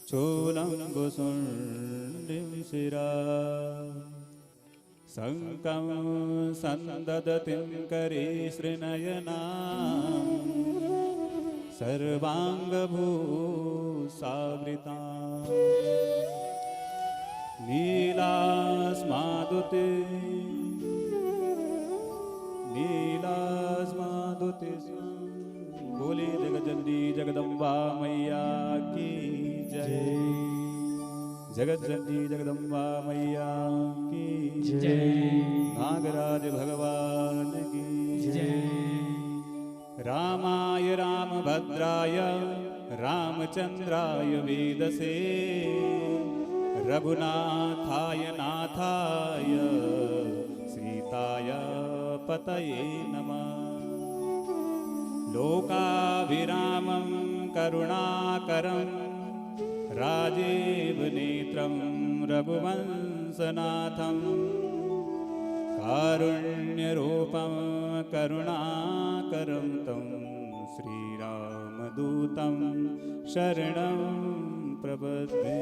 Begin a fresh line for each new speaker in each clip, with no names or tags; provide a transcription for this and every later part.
चूलम्बुसुण्डिं शिरा शङ्कं सन्ददतिं करीश्रीनयना सर्वाङ्गभूषावृता नीलास्मादुते बोले जगज्जननी जगदम्बा मैया की जय। जगज्जननी जगदम्बा मैया की जय। नागराज भगवान की जय। रामाय रामभद्राय रामचंद्राय वेदसे रघुनाथाय नाथाय सीताय पतये नमः। लोकाभिरामं करुणाकरं राजीव नेत्रं रघुवंशनाथं कारुण्यरूपं करुणाकरं तं श्रीरामदूतं शरणं प्रपद्ये।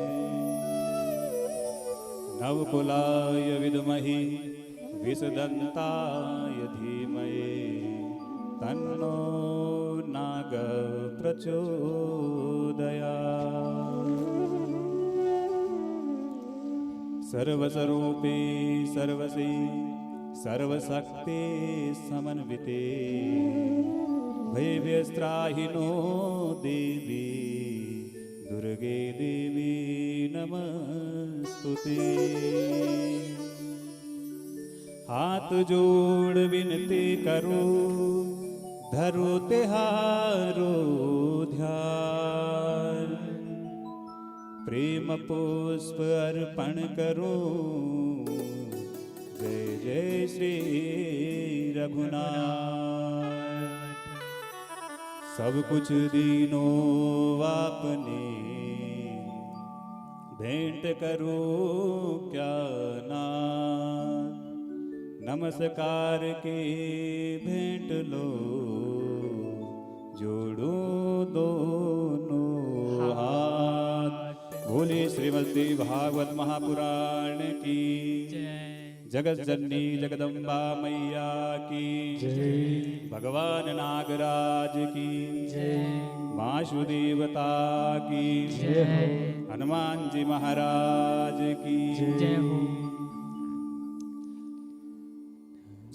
नवकुलाय विद्महे विषदन्ताय धीमहि तन्नो नाग प्रचोदयात्। सर्वस्वरूपे सर्वसे सर्वशक्ते समन्विते भयव्यस्त्राहि नो देवी दुर्गे देवी नमस्तुते। हाथ जोड़ विनती करो धरो तिहारो ध्यान प्रेम पुष्प अर्पण करो जय जय श्री रघुनाथ। सब कुछ दीनो आपने भेंट करो क्या नाथ। नमस्कार के भेंट लो जोड़ो दोनों हाथ। बोले श्रीमद् भागवत महापुराण की जगत जननी जगदम्बा मैया की जय। भगवान नागराज की जय। वासुदेवता की जय। हनुमान जी महाराज की जय हो।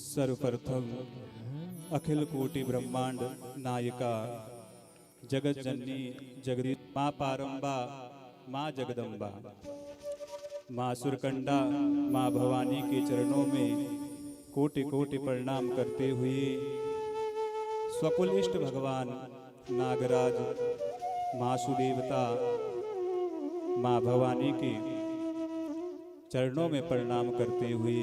सर्वप्रथम अखिल कोटि ब्रह्मांड नायिका जगत जननी जगदीश माँ पारंबा माँ जगदम्बा माँ सुरकंडा माँ भवानी के चरणों में कोटि कोटि प्रणाम करते हुए स्वकुल इष्ट भगवान नागराज माँ सुदेवता माँ भवानी के चरणों में प्रणाम करते हुए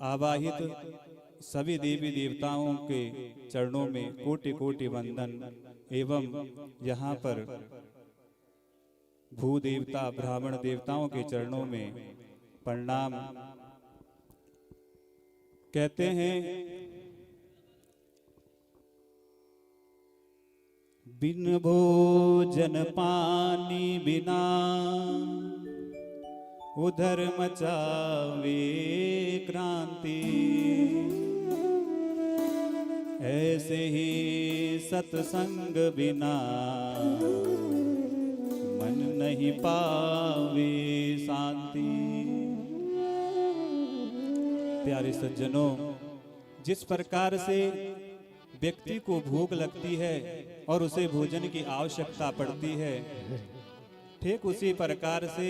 आवाहित सभी देवी देवताओं के चरणों में कोटि कोटि वंदन एवं यहाँ पर भूदेवता ब्राह्मण देवताओं के चरणों में प्रणाम कहते हैं। बिन भोजन पानी बिना उधर मचावे क्रांति ऐसे ही सत्संग बिना मन नहीं पावे शांति। प्यारे सज्जनों, जिस प्रकार से व्यक्ति को भूख लगती है और उसे भोजन की आवश्यकता पड़ती है, ठीक उसी प्रकार से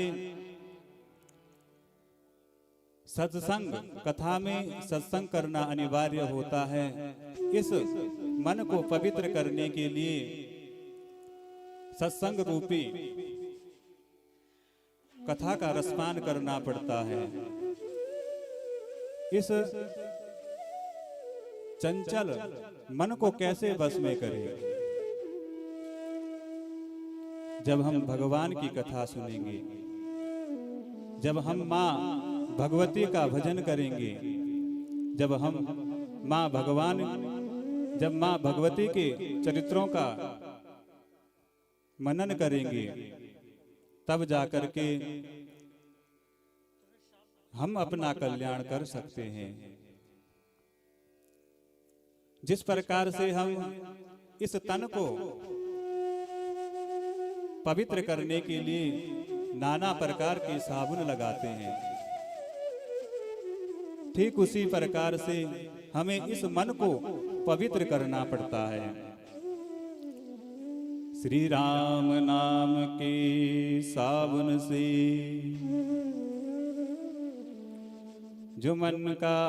सत्संग कथा में सत्संग करना अनिवार्य होता है। इस मन को पवित्र करने के लिए सत्संग रूपी कथा का रसपान करना पड़ता है। इस चंचल मन को कैसे बस में करें? जब हम भगवान की कथा सुनेंगे, जब हम माँ भगवती का भजन करेंगे, जब माँ भगवती के चरित्रों का मनन करेंगे, तब जाकर के हम अपना कल्याण कर सकते हैं। जिस प्रकार से हम इस तन को पवित्र करने के लिए नाना प्रकार के साबुन लगाते हैं, ठीक उसी प्रकार से हमें इस मन को पवित्र करना पड़ता है। श्री राम नाम के साबुन से जो मन का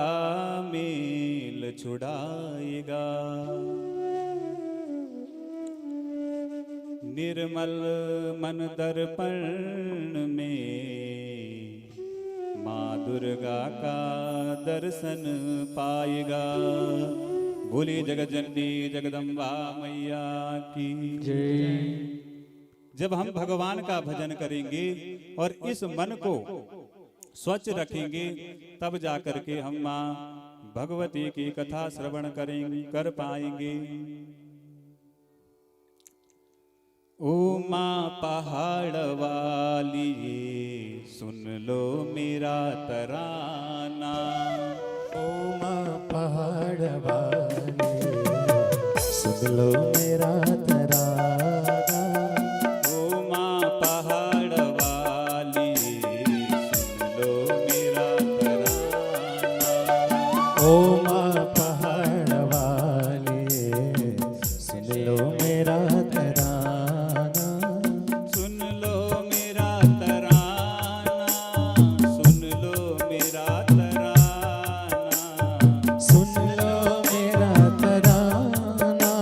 मेल छुड़ाएगा, निर्मल मन दर्पण में माँ दुर्गा का दर्शन पाएगा। बोली जगज्जननी जगदम्बा मैया की जय। जब हम भगवान का भजन करेंगे और इस मन को स्वच्छ रखेंगे, तब जाकर के हम माँ भगवती की कथा श्रवण करेंगे, कर पाएंगे। ओ माँ पहाड़ वाली सुन लो मेरा तराना,
ओ माँ पहाड़ वाली सुन लो मेरा तराना,
ओ माँ पहाड़ वाली सुन लो मेरा तराना,
ओ माँ पहाड़ वाली सुन लो मेरा तराना,
सुन लो मेरा तराना, सुन लो मेरा तराना,
सुन लो मेरा तराना,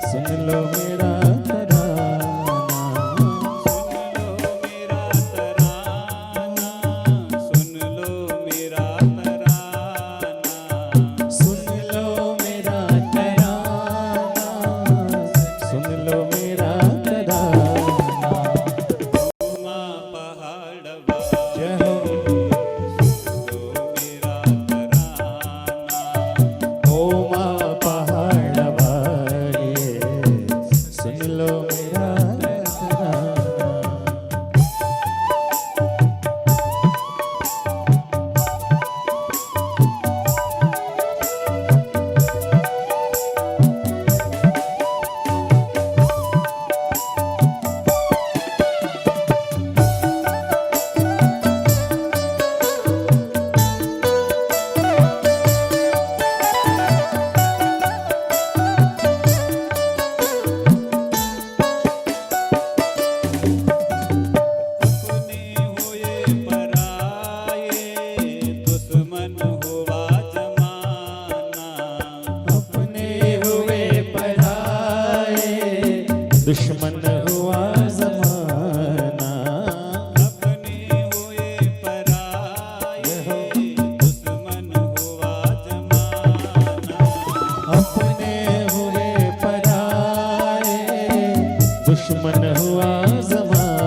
सुन लो मेरा तराना,
सुन लो मेरा तराना, सुन लो मेरा तराना,
सुन लो मेरा तराना, सुन लो मेरा तराना।
माँ पहाड़ वाली
जय हो
सुन लो मेरा तराना,
ओ माँ पहाड़ वाली सुन लो मेरा तराना।
अपने हुए पराये दुश्मन हुआ जमाना,
अपने हुए पराए दुश्मन हुआ जमाना,
अपने हुए पराये दुश्मन हुआ जमाना,
अपने हुए पराए दुश्मन हुआ जमाना।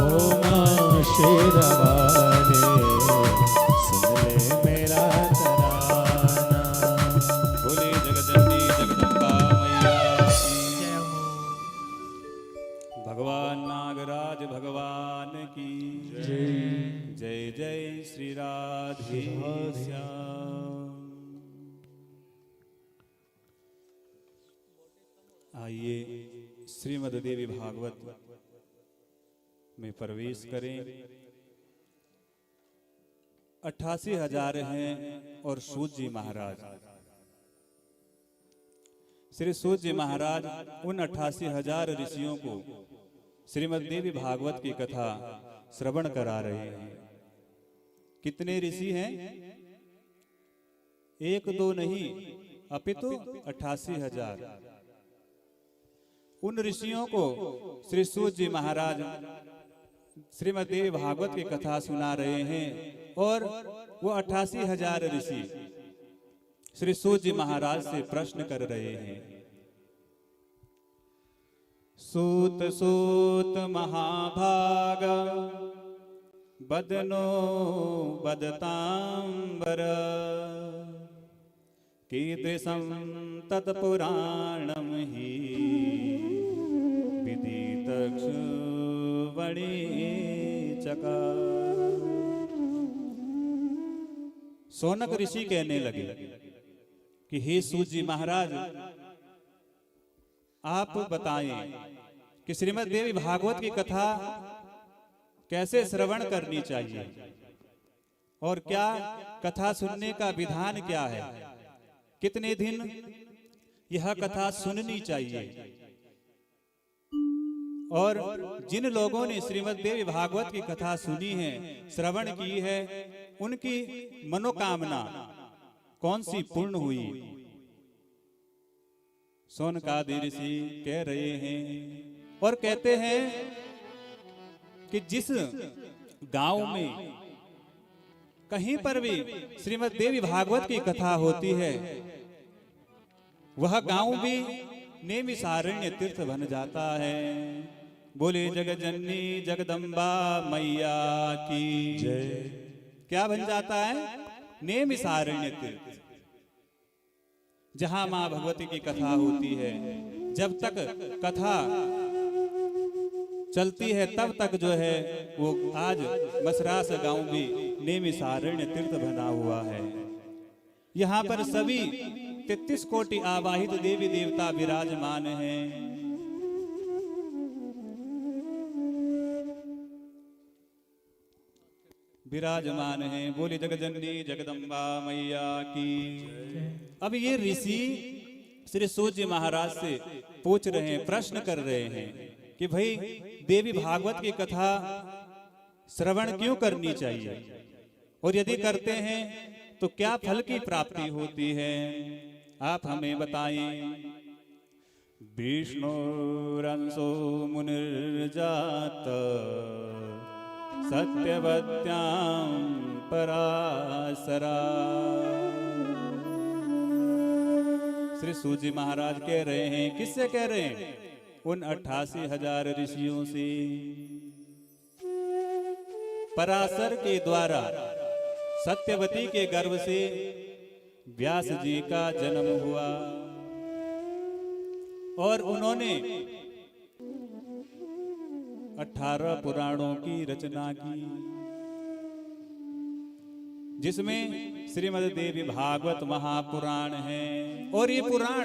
ओ माँ शेरवाली सुन ले मेरा तराना।
बोले जगदम्बी जगदम्बा मैया की। भगवान नागराज भगवान की जय जय श्री राधे श्याम। आइए श्रीमद् देवी भागवत में प्रवेश करें। 88,000 हैं और सूत जी महाराज। श्री सूत जी महाराज उन 88,000 ऋषियों को श्रीमद् देवी भागवत की कथा श्रवण करा रहे हैं। कितने ऋषि हैं? एक दो नहीं, अपितु 88,000। उन ऋषियों को श्री सूत जी महाराज श्रीमद् देवी भागवत की कथा सुना रहे हैं और वो 88,000 ऋषि श्री सूत जी महाराज से प्रश्न कर रहे हैं। सूत सूत महाभाग बदनो बदतांबर कीदृशं तत्पुराणं हि विदितक्षुवणे चका। सौनक ऋषि कहने लगे कि हे सूत जी महाराज, आप बताएं कि श्रीमद् देवी भागवत की कथा कैसे श्रवण करनी चाहिए और क्या कथा सुनने का विधान क्या है, कितने दिन यह कथा सुननी चाहिए। और जिन लोगों ने श्रीमद् देवी भागवत की कथा सुनी है, श्रवण की है, उनकी मनोकामना कौन सी पूर्ण हुई। सौनकादि ऋषि कह रहे हैं और कहते हैं कि जिस गांव में कहीं पर भी श्रीमद् देवी भागवत की कथा होती है, वह गांव भी नेमिषारण्य तीर्थ बन जाता है। बोले जगजननी जगदम्बा मैया की जय। क्या बन जाता है? नेमिषारण्य तीर्थ। जहां मां भगवती की कथा होती है, जब तक कथा चलती है तब तक जो है वो आज मसरास गांव भी नेमिषारण्य तीर्थ बना हुआ है। यहाँ पर सभी 33 कोटि आवाहित देवी देवता विराजमान हैं। विराजमान हैं। बोली जगजननी जगदम्बा मैया की। अब ये ऋषि श्री सूत जी महाराज से पूछ रहे हैं, प्रश्न कर रहे हैं कि भाई देवी भागवत की कथा श्रवण क्यों करनी चाहिए और यदि करते हैं तो क्या फल की प्राप्ति होती है, आप हमें बताएं। विष्णुरंसो मुनिर्जात सत्यवत्यां पराशरा। श्री सूत जी महाराज कह रहे हैं, किससे कह रहे हैं? उन 88,000 ऋषियों से। पराशर के द्वारा सत्यवती के गर्भ से व्यास जी का जन्म हुआ और उन्होंने 18 पुराणों की रचना की, जिसमें श्रीमद् देवी भागवत महापुराण है। और ये पुराण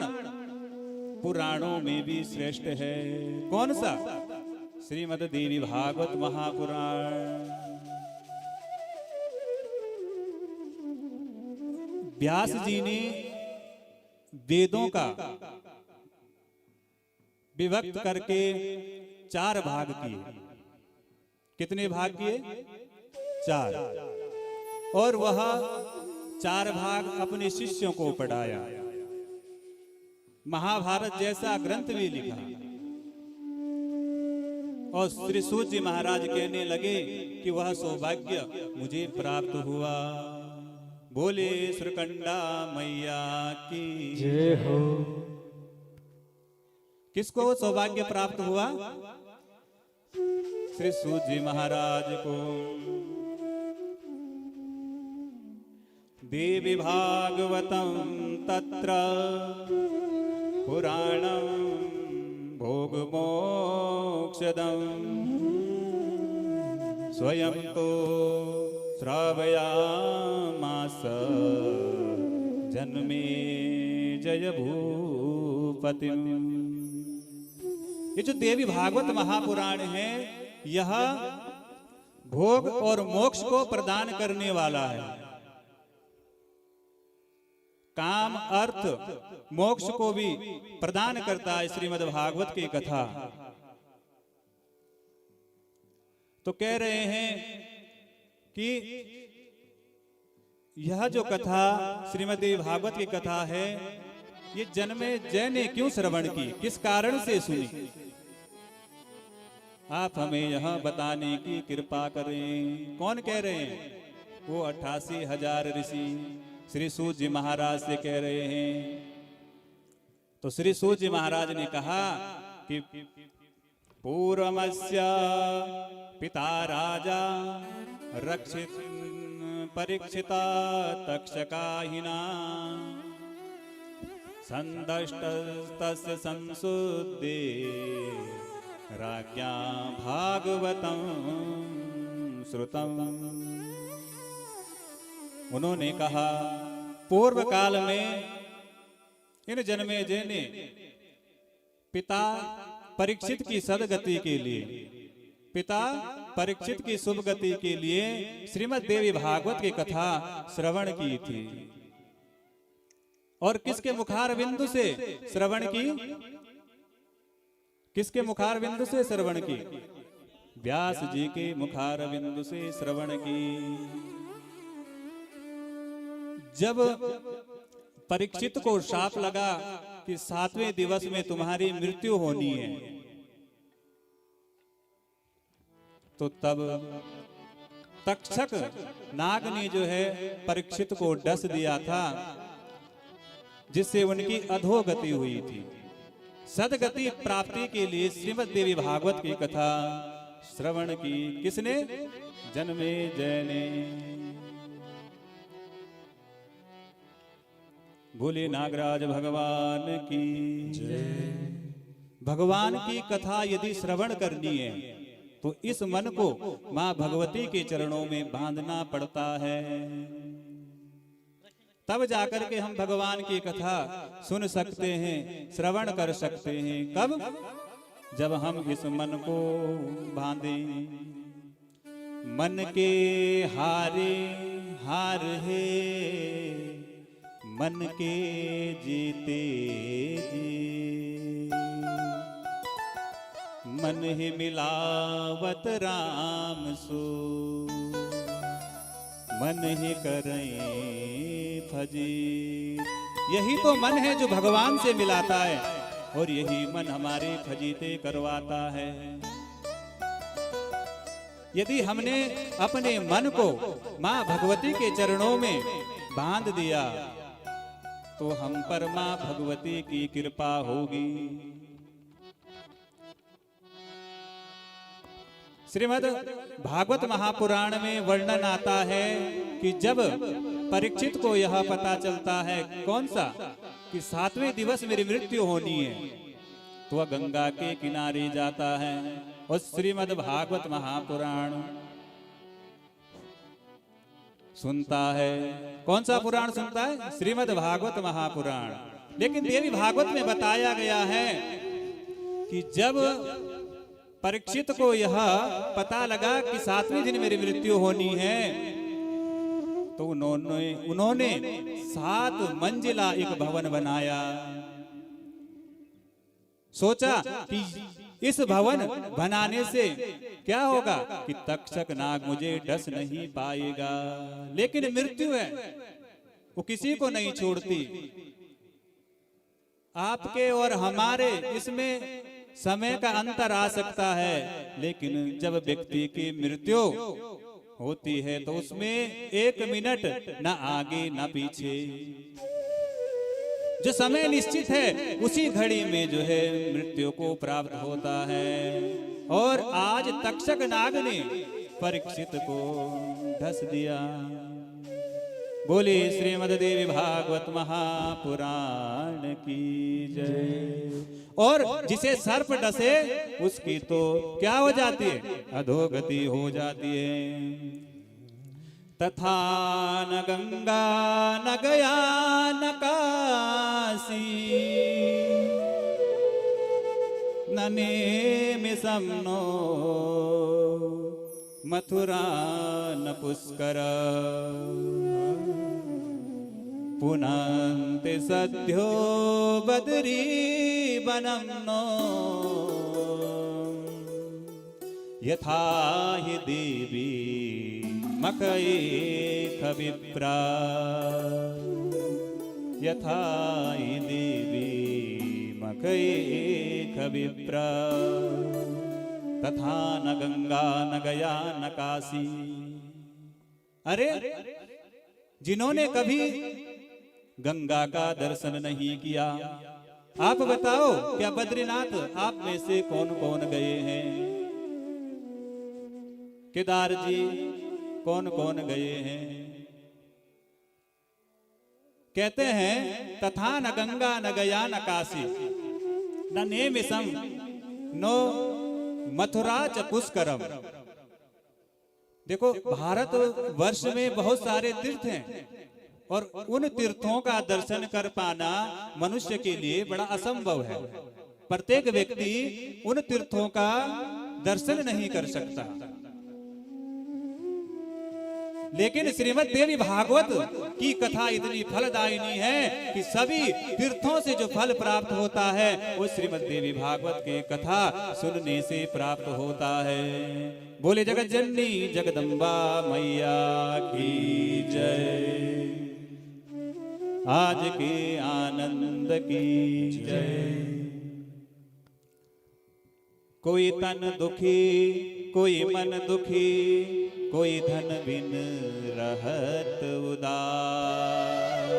पुराणों में भी श्रेष्ठ है। कौन सा? श्रीमद् देवी भागवत महापुराण। व्यास जी ने वेदों का विभक्त करके 4 भाग किए। कितने भाग किए? 4। और वह 4 भाग अपने शिष्यों को पढ़ाया। महाभारत जैसा ग्रंथ भी लिखा। और श्री सूत जी महाराज कहने लगे कि वह सौभाग्य मुझे प्राप्त हुआ। बोले श्रीकंडा मैया की
जय हो।
किसको सौभाग्य प्राप्त हुआ? श्री सूत जी महाराज को। देवी भागवतं तत्र पुराणं भोगमोक्षदं स्वयं तो श्रावयामास जन्मे जय भूपति। ये जो देवी भागवत महापुराण है, यह भोग और मोक्ष को प्रदान करने वाला है। काम अर्थ मोक्ष को भी प्रदान करता है श्रीमद् भागवत की कथा। तो कह रहे हैं कि यह जो कथा श्रीमद् भागवत की कथा है, ये जन्मे जय ने क्यों श्रवण की, किस कारण से सुनी, आप हमें यह बताने की कृपा करें। कौन कह रहे हैं? वो 88,000 ऋषि श्री सूत जी महाराज से कह रहे हैं। तो श्री सूत जी महाराज ने कहा कि पूर्वमस्य पिता राजा रक्षित परीक्षिता तक्षकाहिना संदष्टस्तस्य संसुद्धे राज्ञा भागवतं श्रुतम्। उन्होंने कहा पूर्व काल में इन जन्मेजय ने पिता परीक्षित की सदगति के लिए, पिता परीक्षित की शुभ गति के लिए श्रीमद् देवी भागवत की कथा श्रवण की थी। और किसके मुखार बिंदु से श्रवण की? किसके मुखार बिंदु से श्रवण की? व्यास जी के मुखार बिंदु से श्रवण की। जब परीक्षित को शाप लगा कि 7वें दिवस में तुम्हारी मृत्यु होनी है, तो तब तक्षक नाग ने जो है परीक्षित को डस दिया था, जिससे उनकी अधोगति हुई थी। सदगति प्राप्ति के लिए श्रीमद् देवी भागवत की कथा श्रवण की किसने? जन्मे जय ने। बोले नागराज भगवान की जय। भगवान की कथा यदि श्रवण करनी है तो इस मन को मां भगवती के चरणों में बांधना पड़ता है, तब जाकर के हम भगवान की कथा सुन सकते हैं, श्रवण कर सकते हैं। कब? जब हम इस मन को बांधें। मन के हारे हार है, मन के जीते जी, मन ही मिलावत राम सो, मन ही करें फजी। यही तो मन है जो भगवान से मिलाता है, और यही मन हमारे फजीते करवाता है। यदि हमने अपने मन को मां भगवती के चरणों में बांध दिया तो हम पर मां भगवती की कृपा होगी। श्रीमद् भागवत महापुराण में वर्णन आता है कि जब परीक्षित को यह पता चलता है, कौन सा? कि 7वें दिवस मेरी मृत्यु होनी है, तो वह गंगा के किनारे जाता है और श्रीमद् भागवत महापुराण सुनता है। कौन सा पुराण सुनता है? श्रीमद् भागवत महापुराण। लेकिन देवी भागवत में बताया गया है कि जब परीक्षित को यह पता लगा कि 7वें दिन मेरी मृत्यु होनी है, तो उन्होंने 7 मंजिला एक भवन बनाया। सोचा कि इस भवन बनाने से क्या होगा कि तक्षक नाग मुझे डस नहीं पाएगा। लेकिन मृत्यु है, वो किसी को नहीं छोड़ती। आपके और हमारे इसमें समय का अंतर आ सकता है, लेकिन जब व्यक्ति की मृत्यु होती है तो उसमें 1 मिनट न आगे न पीछे। जो समय निश्चित है उसी घड़ी में जो है मृत्यु को प्राप्त होता है। और आज तक्षक नाग ने परीक्षित को ढस दिया। बोले श्रीमद् देवी भागवत महापुराण की जय। और जिसे सर्प डसे उसकी तो क्या हो जाती है, अधोगति हो जाती है। तथा न गंगा न गया न काशी, न नेमिषं नो मथुरा न पुष्कर, पुनन्ति सद्यो बदरी वनं नो, यथा हि देवी मकैख विप्रा, यथा हि देवी मकैख विप्रा, तथा न गंगा न गया न काशी। अरे जिन्होंने कभी गंगा का दर्शन नहीं किया, आप बताओ क्या बद्रीनाथ आप में से कौन कौन गए हैं? केदार जी कौन कौन गए हैं? कहते हैं तथा न गंगा न गया न काशी, न नेमिषं नो मथुरा च पुष्करम। देखो भारत वर्ष में बहुत सारे तीर्थ हैं और उन तीर्थों का दर्शन कर पाना मनुष्य के लिए बड़ा असंभव है। प्रत्येक व्यक्ति उन तीर्थों का दर्शन नहीं कर सकता। लेकिन श्रीमद् देवी भागवत की कथा इतनी फलदायिनी है कि सभी तीर्थों से जो फल प्राप्त होता है वो श्रीमद् देवी भागवत की कथा सुनने से प्राप्त होता है। बोले जगत जननी जगदम्बा मैया की जय। आज के आनंद की जय। कोई तन दुखी कोई मन दुखी, कोई धन बिन रहत उदास।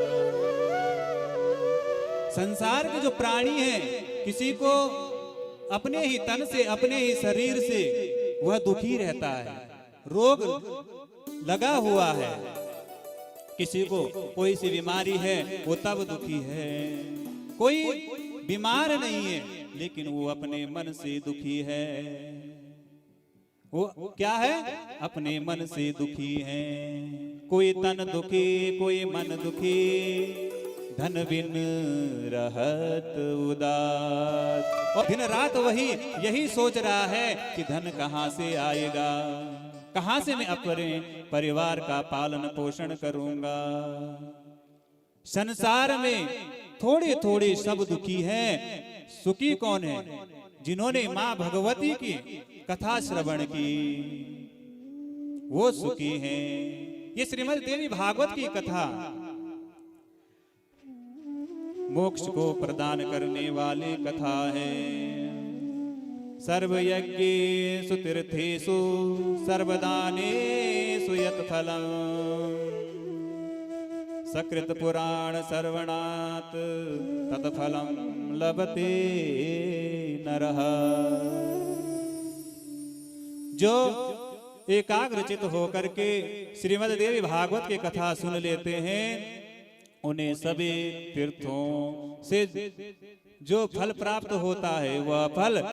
संसार के जो प्राणी हैं, किसी को अपने ही तन से अपने ही शरीर से वह दुखी रहता है, रोग लगा हुआ है। किसी को कोई सी बीमारी है वो तब दुखी है। कोई बीमार नहीं है लेकिन वो अपने मन से दुखी है। वो क्या है? अपने मन से दुखी है। कोई तन दुखी कोई मन दुखी, धन बिन रहत उदास। और दिन रात वही यही सोच रहा है कि धन कहाँ से आएगा, कहाँ से मैं अपने परिवार का पालन पोषण करूंगा। संसार में थोड़े थोड़े सब दुखी हैं, सुखी कौन है? जिन्होंने मां भगवती की कथा श्रवण की वो सुखी हैं। ये श्रीमद् देवी भागवत की कथा मोक्ष को प्रदान करने वाली कथा है। सर्वयज्ञेषु तीर्थेषु सर्वदानेषु यत् फलम्, सकृत पुराण सर्वणात् तत्फलं लभते नरः। जो एकाग्रचित होकर के श्रीमद् देवी भागवत की कथा सुन लेते हैं, उन्हें सभी तीर्थों से जो फल प्राप्त होता है वह फल